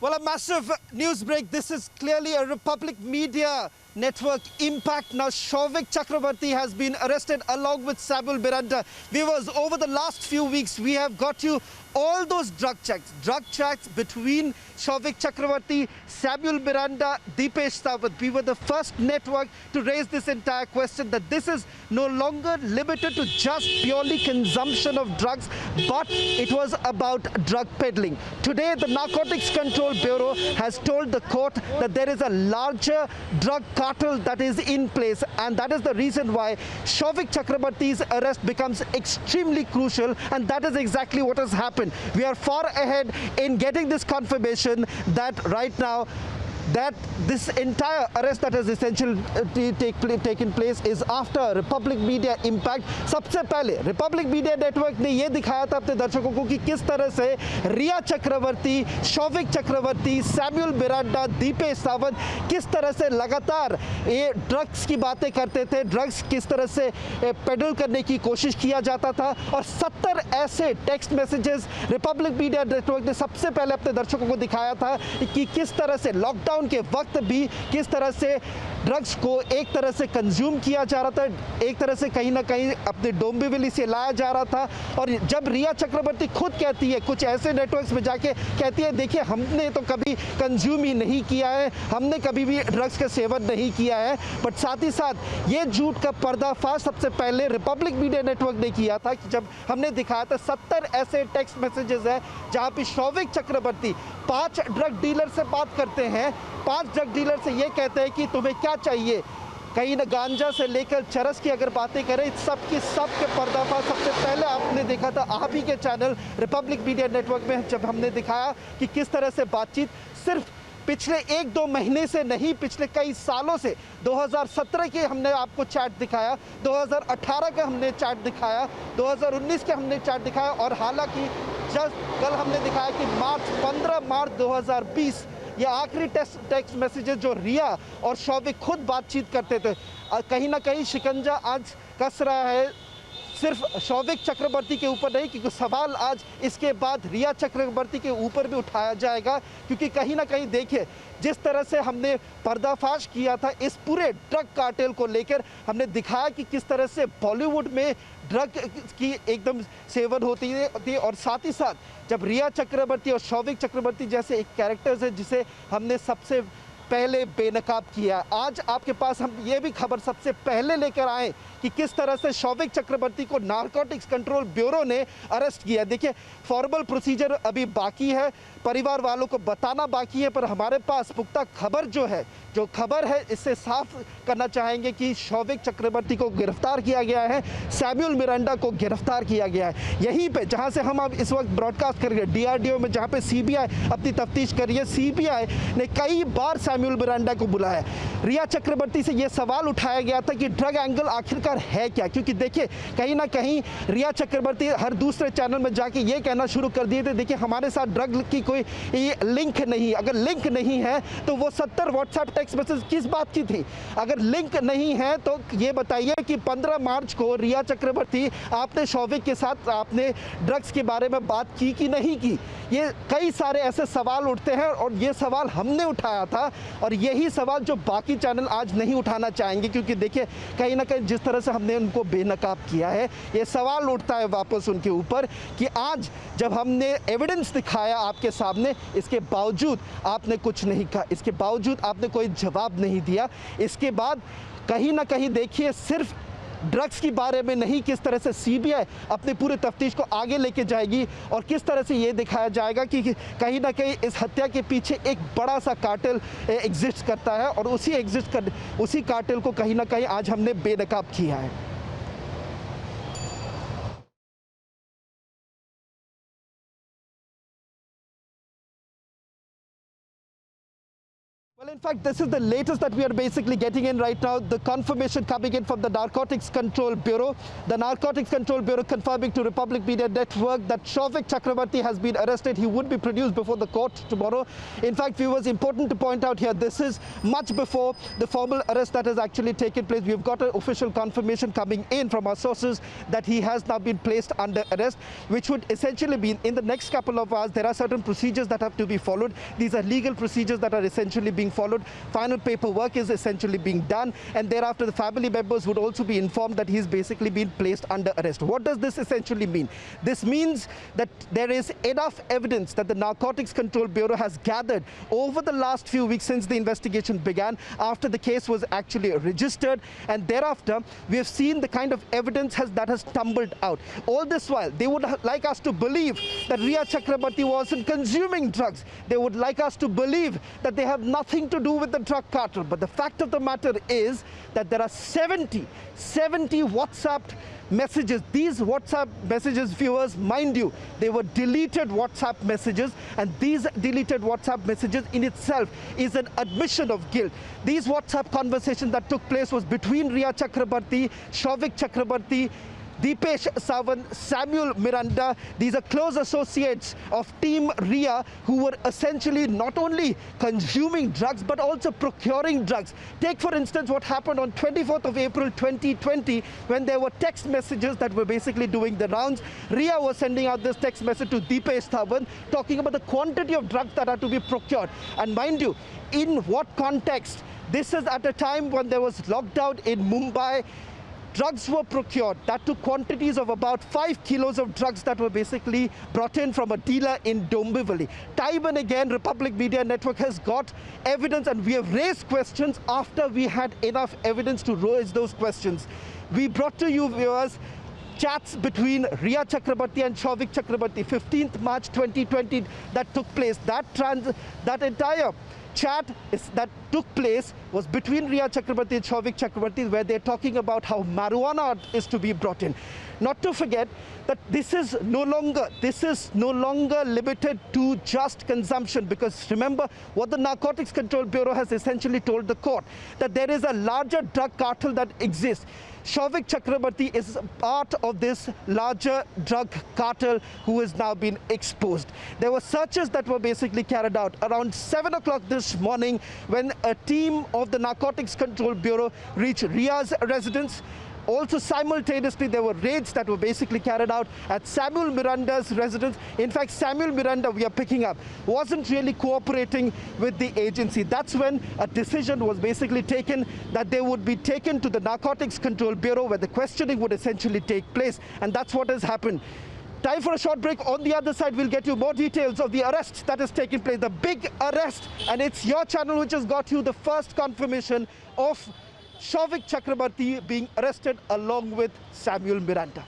Well, a massive news break. This is clearly a Republic Media Network impact. Now, Souvik Chakrabarti has been arrested along with Samuel Miranda. Viewers, over the last few weeks, we have got you all those drug checks between Souvik Chakrabarti, Samuel Miranda, Deepesh Sawant. We were the first network to raise this entire question that this is no longer limited to just purely consumption of drugs, but it was about drug peddling. Today, the Narcotics Control Bureau has told the court that there is a larger drug cartel that is in place, and that is the reason why Souvik Chakrabarti's arrest becomes extremely crucial, and that is exactly what has happened. We are far ahead in getting this confirmation that right now that this entire arrest that has essentially taken place is after Republic Media Impact. सबसे पहले Republic Media Network ने ये दिखाया था अपने दर्शकों को कि किस तरह से रिया चक्रवर्ती, सोविक चक्रवर्ती, सैमुअल मिरांडा, दीपेश सावंत किस तरह से लगातार ये ड्रग्स की बातें करते थे, ड्रग्स किस तरह से पेडल करने की कोशिश किया जाता था, और 70 ऐसे text messages Republic media network ने सबसे पहले अपने दर्शकों को दिखाया था कि किस तरह से लॉकडाउन के वक्त भी किस तरह से ड्रग्स को एक तरह से कंज्यूम किया जा रहा था, एक तरह से कहीं ना कहीं अपने डोंबिवली से लाया जा रहा था। और जब रिया चक्रवर्ती खुद कहती है, कुछ ऐसे नेटवर्क्स में जाके कहती है, देखिए हमने तो कभी कंज्यूम ही नहीं किया है, हमने कभी भी ड्रग्स का सेवन नहीं किया है, बट साथ ही साथ ये झूठ का पर्दाफाश सबसे पहले रिपब्लिक मीडिया नेटवर्क ने किया था कि जब हमने दिखाया था 70 ऐसे टेक्स्ट मैसेजेस हैं जहाँ पे सोविक चक्रवर्ती 5 ड्रग डीलर से बात करते हैं, 5 ड्रग डीलर से ये कहते हैं कि तुम्हें क्या चाहिए, कहीं ना गांजा से लेकर चरस की अगर बातें करें, सब के पर्दाफाश सबसे पहले आपने देखा था आप ही के चैनल रिपब्लिक मीडिया नेटवर्क में, जब हमने दिखाया कि किस तरह से बातचीत सिर्फ पिछले 1-2 महीने से नहीं, पिछले कई सालों से 2017 के हमने आपको चैट दिखाया, 2018 का हमने चैट दिखाया, 2019 के हमने चैट दिखाया, और हालांकि जस्ट कल हमने दिखाया कि 15 मार्च 2020 ये आखिरी टेक्स्ट मैसेजेस जो रिया और सोविक खुद बातचीत करते थे। कहीं ना कहीं शिकंजा आज कस रहा है सिर्फ सोविक चक्रवर्ती के ऊपर नहीं, क्योंकि सवाल आज इसके बाद रिया चक्रवर्ती के ऊपर भी उठाया जाएगा, क्योंकि कहीं ना कहीं देखिए जिस तरह से हमने पर्दाफाश किया था इस पूरे ड्रग कार्टेल को लेकर, हमने दिखाया कि किस तरह से बॉलीवुड में ड्रग की एकदम सेवन होती है, और साथ ही साथ जब रिया चक्रवर्ती और सोविक चक्रवर्ती जैसे एक कैरेक्टर्स है जिसे हमने सबसे पहले बेनकाब किया, आज आपके पास हम ये भी खबर सबसे पहले लेकर आए कि किस तरह से सोविक चक्रवर्ती को नारकोटिक्स कंट्रोल ब्यूरो ने अरेस्ट किया। देखिए फॉर्मल प्रोसीजर अभी बाकी है, परिवार वालों को बताना बाकी है, पर हमारे पास पुख्ता खबर जो खबर है इससे साफ करना चाहेंगे कि सोविक चक्रवर्ती को गिरफ्तार किया गया है, सैमुअल मिरांडा को गिरफ्तार किया गया है। यहीं पे जहां से हम अब इस वक्त ब्रॉडकास्ट कर रहे हैं DRDO में, जहां पे CBI अपनी तफ्तीश कर रही है, CBI ने कई बार सैमुअल मिरांडा को बुलाया। रिया चक्रवर्ती से यह सवाल उठाया गया था कि ड्रग एंगल आखिरकार है क्या, क्योंकि देखिए कहीं ना कहीं रिया चक्रवर्ती हर दूसरे चैनल में जाके ये कहना शुरू कर दिए थे, देखिए हमारे साथ ड्रग की कोई लिंक नहीं, अगर लिंक नहीं है तो वो 70 व्हाट्सएप टेक्स्ट मैसेज किस बात की थी, अगर लिंक नहीं है तो ये बताइए कि 15 मार्च को रिया चक्रवर्ती आपने सोविक के साथ आपने ड्रग्स के बारे में बात की कि नहीं की। ये कई सारे ऐसे सवाल उठते हैं, और ये सवाल हमने उठाया था, और यही सवाल जो बाकी चैनल आज नहीं उठाना चाहेंगे, क्योंकि देखिए कहीं ना कहीं जिस तरह से हमने उनको बेनकाब किया है, ये सवाल उठता है वापस उनके ऊपर कि आज जब हमने एविडेंस दिखाया आपके सामने, इसके बावजूद आपने कुछ नहीं कहा, इसके बावजूद आपने कोई जवाब नहीं दिया। इसके बाद कहीं ना कहीं देखिए सिर्फ ड्रग्स के बारे में नहीं, किस तरह से CBI अपने पूरे तफ्तीश को आगे लेके जाएगी, और किस तरह से ये दिखाया जाएगा कि कहीं ना कहीं इस हत्या के पीछे एक बड़ा सा कार्टेल एग्जिस्ट करता है, और उसी कार्टेल को कहीं ना कहीं आज हमने बेनकाब किया है। Well, in fact, this is the latest that we are basically getting in right now. The confirmation coming in from the Narcotics Control Bureau. The Narcotics Control Bureau confirming to Republic Media Network that Souvik Chakrabarti has been arrested. He would be produced before the court tomorrow. In fact, viewers, important to point out here, this is much before the formal arrest that has actually taken place. We've got an official confirmation coming in from our sources that he has now been placed under arrest, which would essentially mean in the next couple of hours, there are certain procedures that have to be followed. These are legal procedures that are essentially being followed. Final paperwork is essentially being done, and thereafter the family members would also be informed that he's basically been placed under arrest. What does this essentially mean? This means that there is enough evidence that the Narcotics Control Bureau has gathered over the last few weeks since the investigation began, after the case was actually registered, and thereafter we have seen the kind of evidence that has tumbled out. All this while, they would like us to believe that Riya Chakrabarti wasn't consuming drugs. They would like us to believe that they have nothing to do with the drug cartel. But the fact of the matter is that there are 70 WhatsApp messages. These WhatsApp messages, viewers, mind you, they were deleted WhatsApp messages, and these deleted WhatsApp messages in itself is an admission of guilt. These WhatsApp conversations that took place was between Riya Chakrabarti, Souvik Chakrabarti, Deepesh Sawant, Samuel Miranda. These are close associates of Team Riya who were essentially not only consuming drugs but also procuring drugs. Take for instance what happened on 24th of April 2020 when there were text messages that were basically doing the rounds. Riya was sending out this text message to Deepesh Sawant talking about the quantity of drugs that are to be procured. And mind you, in what context? This is at a time when there was lockdown in Mumbai. Drugs were procured. That took quantities of about 5 kilos of drugs that were basically brought in from a dealer in Dombivli. Time and again, Republic Media Network has got evidence, and we have raised questions after we had enough evidence to raise those questions. We brought to you, viewers, chats between Riya Chakrabarti and Souvik Chakrabarti, 15th March 2020 that took place. That entire chat that took place was between Riya Chakrabarti and Souvik Chakrabarti, where they're talking about how marijuana is to be brought in. Not to forget that this is no longer limited to just consumption, because remember what the Narcotics Control Bureau has essentially told the court, that there is a larger drug cartel that exists. Souvik Chakrabarti is part of this larger drug cartel who has now been exposed. There were searches that were basically carried out around 7 o'clock this morning when a team of the Narcotics Control Bureau reached Riya's residence. Also simultaneously, there were raids that were basically carried out at Samuel Miranda's residence. In fact, Samuel Miranda, we are picking up, wasn't really cooperating with the agency. That's when a decision was basically taken that they would be taken to the Narcotics Control Bureau, where the questioning would essentially take place. And that's what has happened. Time for a short break. On the other side, we'll get you more details of the arrest that has taken place, the big arrest. And it's your channel which has got you the first confirmation of Souvik Chakrabarti being arrested along with Samuel Miranda.